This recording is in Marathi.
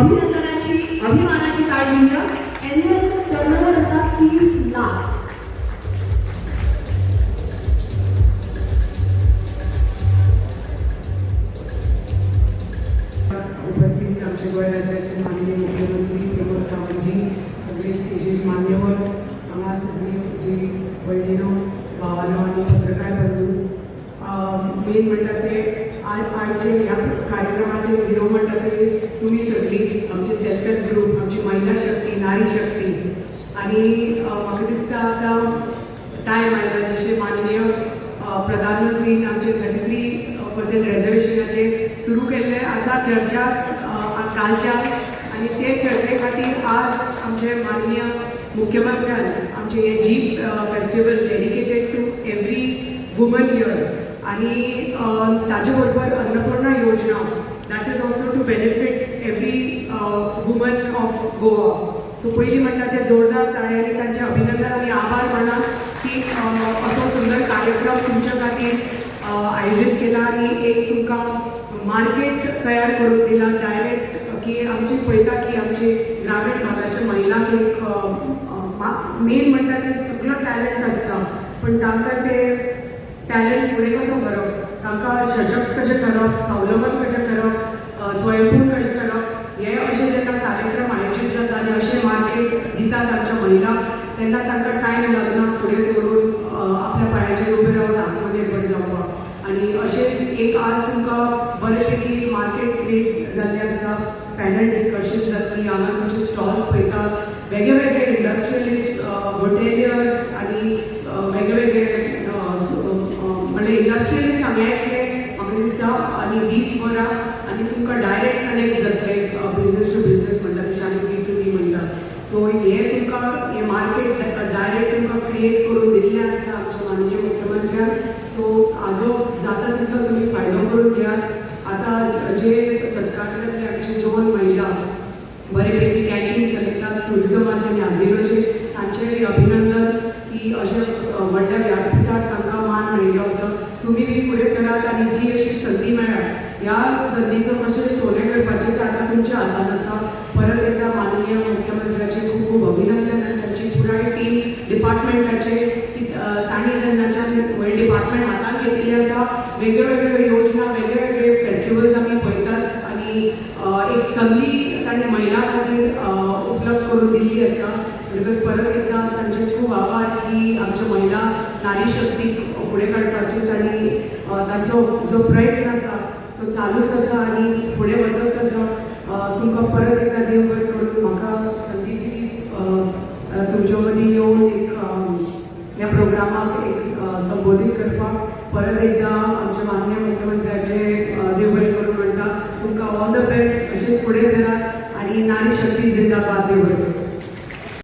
अभिनंदनाची अभिमानाची टाळी घेऊया. एन्युअल टर्नओव्हर असा 30 लाख. उपस्थित आमचे गोंय राज्याचे माननीय मुख्यमंत्री प्रमोद सावंतजी, सगळे स्टेजीर मान्यवर, हांगा सगळी जी भयणीनो भावानो आनी पत्रकार बंधू, मेन म्हणटा ते आयचे ह्या कार्यक्रमाचे हिरो म्हणटा ते तुमी सगळी, आमचे सेल्फ हेल्प ग्रूप, आमची महिला शक्ती, नारी शक्ती. आनी म्हाका दिसता आतां टायम आयला जशें माननीय प्रधानमंत्रीन आमचे 33% रिजर्वेशनाचे सुरू केल्ले आसा चर्चाच कालच्या, आनी ते चर्चे खातीर आज आमचे माननीय मुख्यमंत्र्यान आमचे हे जीप festival dedicated to every woman year, आनी ताजे बरोबर अन्नपूर्णा योजना that is also to benefit every woman of Goa. So पयलीं म्हणटा ते जोरदार ताळयांनी तांचे अभिनंदन आनी आभार माना की असो सुंदर कार्यक्रम तुमच्या खातीर आयोजीत केला आनी एक तुमकां मार्केट तयार करून दिला डायरेक्ट, की आमची पळयता की आमची ग्रामीण भागाच्या महिलांक एक मेन म्हणटा ते सगळो टॅलंट आसता, पण तांकां ते टॅलंट फुडें कसो व्हरप, तांकां सशक्त कशें करप, स्वावलंबन कशें करप, स्वयंपूर्ण कशें करप, हे अशें जेन्ना कार्यक्रम आयोजीत जाता आनी अशें मार्केट दितात आमच्या महिलांक, तेन्ना तांकां टायम लागना फुडें सरून आपल्या पांयाचेर उबें रावन आत्मनिर्भर जावपाक. आनी अशें एक आज तुमकां बरे पैकी मार्केट क्रिएट जाल्लें आसा, पॅनल डिस्कशन्स जातलीं, हांगा तुमचे स्टॉल्स पळयतात, वेगळे वेगळे इंडस्ट्रियलिस्ट, होटेलियर्स आनी वेगळे वेगळे म्हणजे इंडस्ट्रियलिस्ट हांगा येतले म्हाका दिसता, आनी दीस वरां आनी तुमकां डायरेक्ट कनेक्ट जातले बिजनस टू बिजनस म्हणटा तशें आमी B2B म्हणटा. सो हे तुमकां हे मार्केट डायरेक्ट तुमकां क्रिएट करून दिल्लें आसा आमच्या माननीय मुख्यमंत्र्यान. सो हाजो जाता तितलो तुमी फायदो करून घेयात. आतां जे सस्कांतल्यातले आमचे 2 महिला बरे पैकी कॅन्टीन चलयतात ट्युरिजमाचे आनी हाजीरोचे, तांचेय अभिनंदन की अशें व्हडल्या व्यासपीठार तांकां मान मेळिल्लो आसा. तुमी बी फुडें सरात आनी जी अशी संदी मेळ्ळ्या ह्या संदीचो कशें सोने करपाचें ताका तुमच्या हातांत आसा. परत एकदा माननीय मुख्यमंत्र्याचे खूब खूब अभिनंदन आनी तांची पुराय टीम डिपार्टमेंटाचे की तांणी जेन्ना डिपार्टमेंट हातांत घेतिल्ले आसा, वेगळ्यो वेगळ्यो योजना, वेगळे वेगळे फेस्टिवल्स आमी पळयतात आनी एक संदी तांणी महिलां खातीर उपलब्ध करून दिल्ली आसा. बिकॉज परत एकदा तांचे खूब आभार की आमच्या महिला नारी शक्तीक फुडें काडपाचें आनी तांचो जो प्रयत्न आसा तो चालूच आसा आनी फुडें वचत आसा. तुमकां परत एकदा देव बरें करून म्हाका संदी दिली तुमचे मदीं येवन एक ह्या प्रोग्रामाक एक संबोधीत करपाक. परत एकदा आमचे माननीय मुख्यमंत्र्याचे